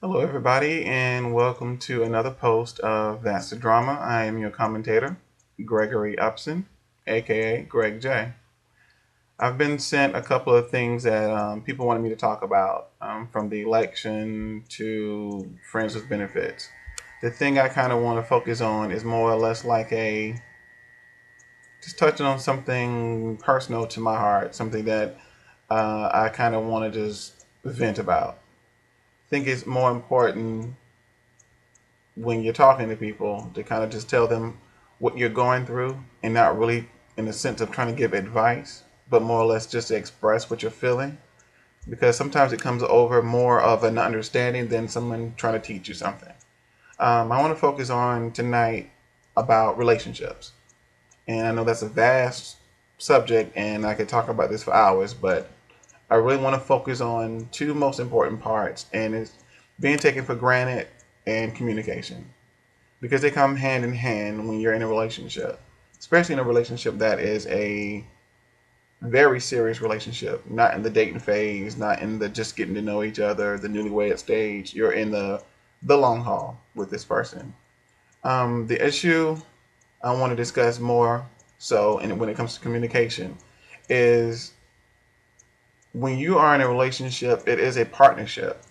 Hello, everybody, and welcome to another post of That's the Drama. I am your commentator, Gregory Upson, aka Greg J. I've been sent a couple of things that people wanted me to talk about, from the election to friends with benefits. The thing I kind of want to focus on is more or less like just touching on something personal to my heart, something that I kind of want to just vent about. I think it's more important when you're talking to people to kind of just tell them what you're going through and not really in the sense of trying to give advice, but more or less just to express what you're feeling. Because sometimes it comes over more of an understanding than someone trying to teach you something. I want to focus on tonight about relationships. And I know that's a vast subject and I could talk about this for hours, but I really want to focus on two most important parts, and it's being taken for granted and communication, because they come hand in hand when you're in a relationship, especially in a relationship that is a very serious relationship, not in the dating phase, not in the just getting to know each other, the newlywed stage. You're in the long haul with this person. The issue I want to discuss more so, and when it comes to communication, is when you are in a relationship, it is a partnership.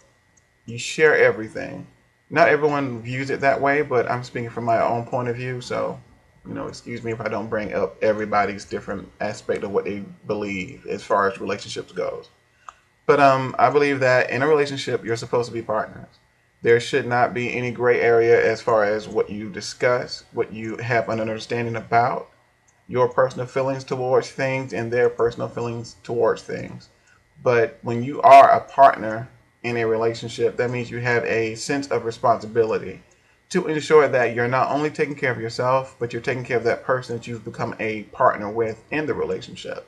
You share everything. Not everyone views it that way, but I'm speaking from my own point of view. So, excuse me if I don't bring up everybody's different aspect of what they believe as far as relationships goes. But I believe that in a relationship, you're supposed to be partners. There should not be any gray area as far as what you discuss, what you have an understanding about, your personal feelings towards things, and their personal feelings towards things. But when you are a partner in a relationship, that means you have a sense of responsibility to ensure that you're not only taking care of yourself, but you're taking care of that person that you've become a partner with in the relationship.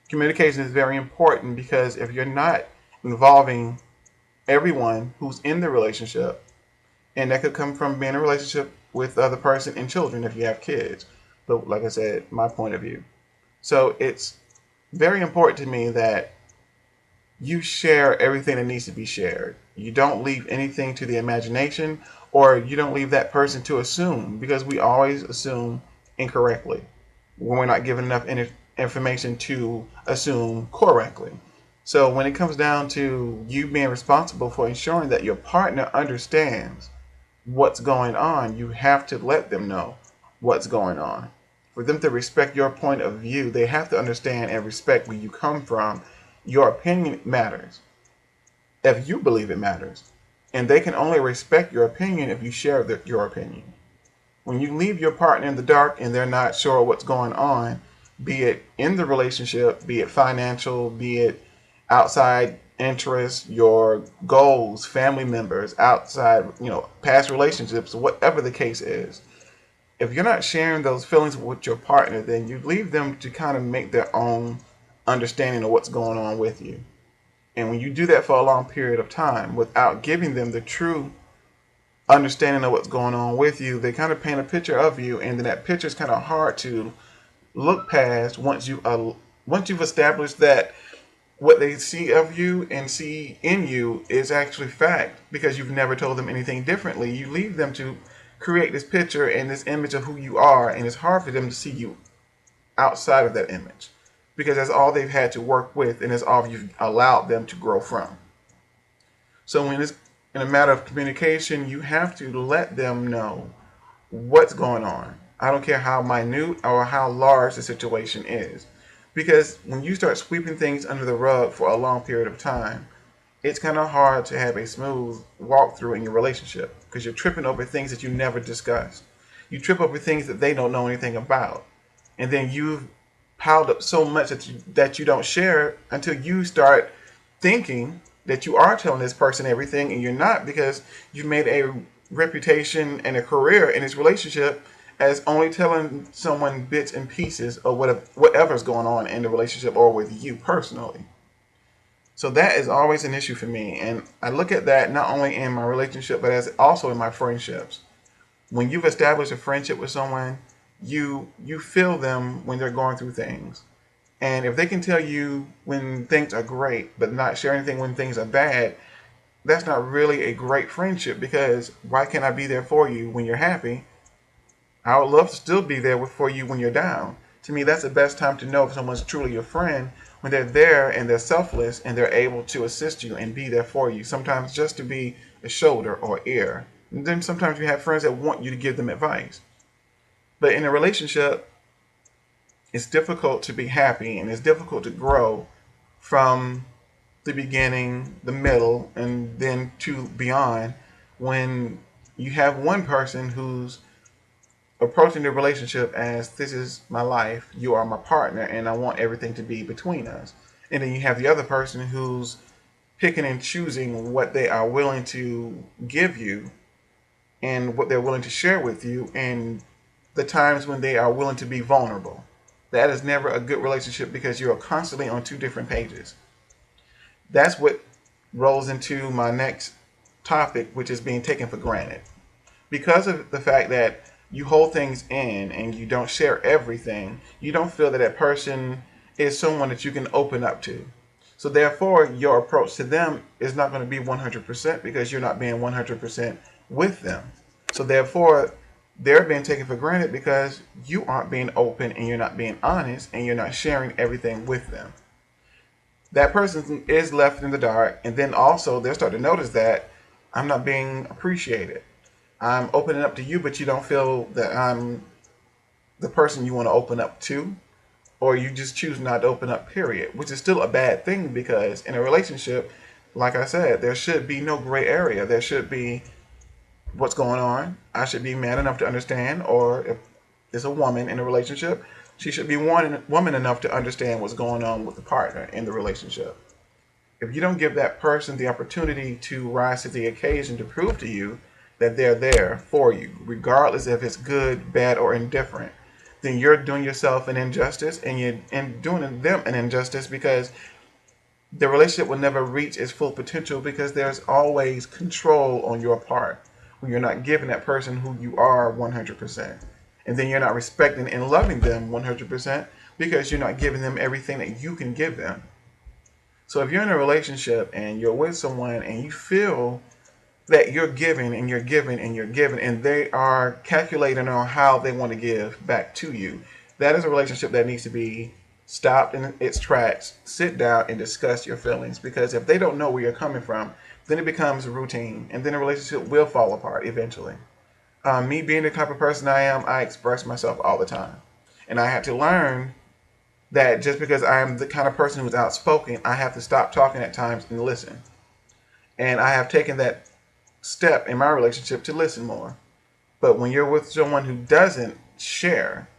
Communication is very important because if you're not involving everyone who's in the relationship, and that could come from being in a relationship with the other person and children if you have kids. But like I said, my point of view. So it's very important to me that you share everything that needs to be shared. You don't leave anything to the imagination, or you don't leave that person to assume, because we always assume incorrectly when we're not given enough information to assume correctly. So when it comes down to you being responsible for ensuring that your partner understands what's going on, you have to let them know what's going on. For them to respect your point of view, they have to understand and respect where you come from. Your opinion matters if you believe it matters. And they can only respect your opinion if you share your opinion. When you leave your partner in the dark and they're not sure what's going on, be it in the relationship, be it financial, be it outside interests, your goals, family members, outside, past relationships, whatever the case is. If you're not sharing those feelings with your partner, then you leave them to kind of make their own understanding of what's going on with you. And when you do that for a long period of time without giving them the true understanding of what's going on with you, they kind of paint a picture of you, and then that picture is kind of hard to look past once you've established that what they see of you and see in you is actually fact, because you've never told them anything differently. You leave them to create this picture and this image of who you are, and it's hard for them to see you outside of that image, because that's all they've had to work with, and it's all you've allowed them to grow from. So when it's in a matter of communication, you have to let them know what's going on. I don't care how minute or how large the situation is. Because when you start sweeping things under the rug for a long period of time, it's kind of hard to have a smooth walkthrough in your relationship, because you're tripping over things that you never discussed. You trip over things that they don't know anything about. And then you've piled up so much that you don't share until you start thinking that you are telling this person everything, and you're not, because you've made a reputation and a career in this relationship as only telling someone bits and pieces of whatever's going on in the relationship or with you personally. So that is always an issue for me, and I look at that not only in my relationship but as also in my friendships. When you've established a friendship with someone, you feel them when they're going through things. And if they can tell you when things are great, but not share anything when things are bad, that's not really a great friendship, because why can't I be there for you when you're happy? I would love to still be there for you when you're down. To me, that's the best time to know if someone's truly your friend, when they're there and they're selfless and they're able to assist you and be there for you. Sometimes just to be a shoulder or ear. And then sometimes you have friends that want you to give them advice. But in a relationship, it's difficult to be happy and it's difficult to grow from the beginning, the middle, and then to beyond when you have one person who's approaching the relationship as, this is my life, you are my partner, and I want everything to be between us. And then you have the other person who's picking and choosing what they are willing to give you and what they're willing to share with you, and the times when they are willing to be vulnerable. That is never a good relationship, because you are constantly on two different pages. That's what rolls into my next topic, which is being taken for granted. Because of the fact that you hold things in and you don't share everything, you don't feel that that person is someone that you can open up to. So therefore, your approach to them is not going to be 100%, because you're not being 100% with them. So therefore, they're being taken for granted because you aren't being open and you're not being honest and you're not sharing everything with them. That person is left in the dark, and then also they'll start to notice that I'm not being appreciated. I'm opening up to you, but you don't feel that I'm the person you want to open up to, or you just choose not to open up, period, which is still a bad thing, because in a relationship, like I said, there should be no gray area. There should be what's going on. I should be man enough to understand, or if it's a woman in a relationship, she should be woman enough to understand what's going on with the partner in the relationship. If you don't give that person the opportunity to rise to the occasion to prove to you that they're there for you, regardless if it's good, bad, or indifferent, then you're doing yourself an injustice, and you're doing them an injustice, because the relationship will never reach its full potential, because there's always control on your part when you're not giving that person who you are 100%. And then you're not respecting and loving them 100%, because you're not giving them everything that you can give them. So if you're in a relationship and you're with someone and you feel that you're giving and you're giving and you're giving, and they are calculating on how they want to give back to you, that is a relationship that needs to be stopped in its tracks. Sit down and discuss your feelings, because if they don't know where you're coming from, then it becomes routine, and then a relationship will fall apart eventually. Me being the type of person I am, I express myself all the time, and I had to learn that just because I am the kind of person who's outspoken, I have to stop talking at times and listen. And I have taken that step in my relationship to listen more. But when you're with someone who doesn't share,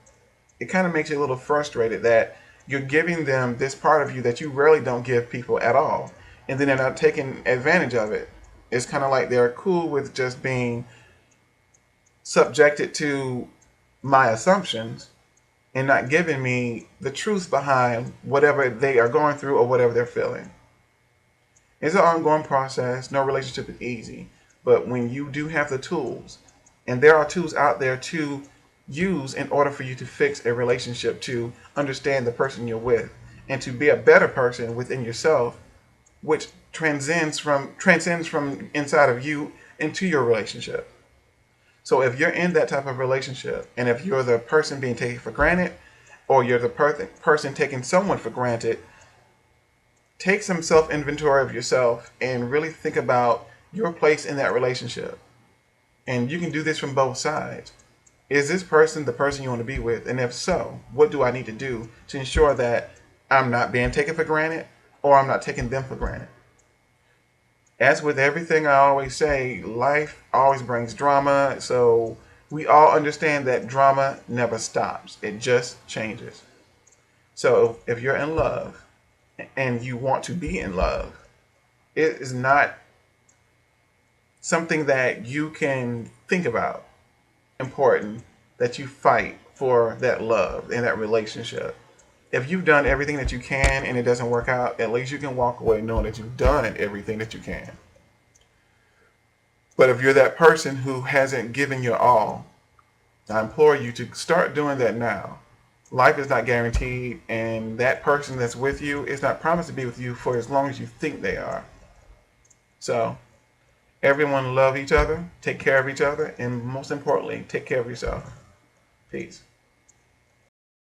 it kind of makes you a little frustrated that you're giving them this part of you that you rarely don't give people at all. And then they're not taking advantage of it. It's kind of like they're cool with just being subjected to my assumptions and not giving me the truth behind whatever they are going through or whatever they're feeling. It's an ongoing process. No relationship is easy. But when you do have the tools, and there are tools out there to use in order for you to fix a relationship, to understand the person you're with, and to be a better person within yourself, which transcends from inside of you into your relationship. So if you're in that type of relationship, and if you're the person being taken for granted, or you're the person taking someone for granted, take some self inventory of yourself and really think about your place in that relationship. And you can do this from both sides. Is this person the person you want to be with? And if so, what do I need to do to ensure that I'm not being taken for granted, or I'm not taking them for granted? As with everything I always say, life always brings drama. So we all understand that drama never stops. It just changes. So if you're in love and you want to be in love, it is not something that you can think about important, that you fight for that love and that relationship. If you've done everything that you can and it doesn't work out, at least you can walk away knowing that you've done everything that you can. But if you're that person who hasn't given your all, I implore you to start doing that now. Life is not guaranteed, and that person that's with you is not promised to be with you for as long as you think they are. So Everyone love each other, take care of each other, and most importantly, take care of yourself. Peace.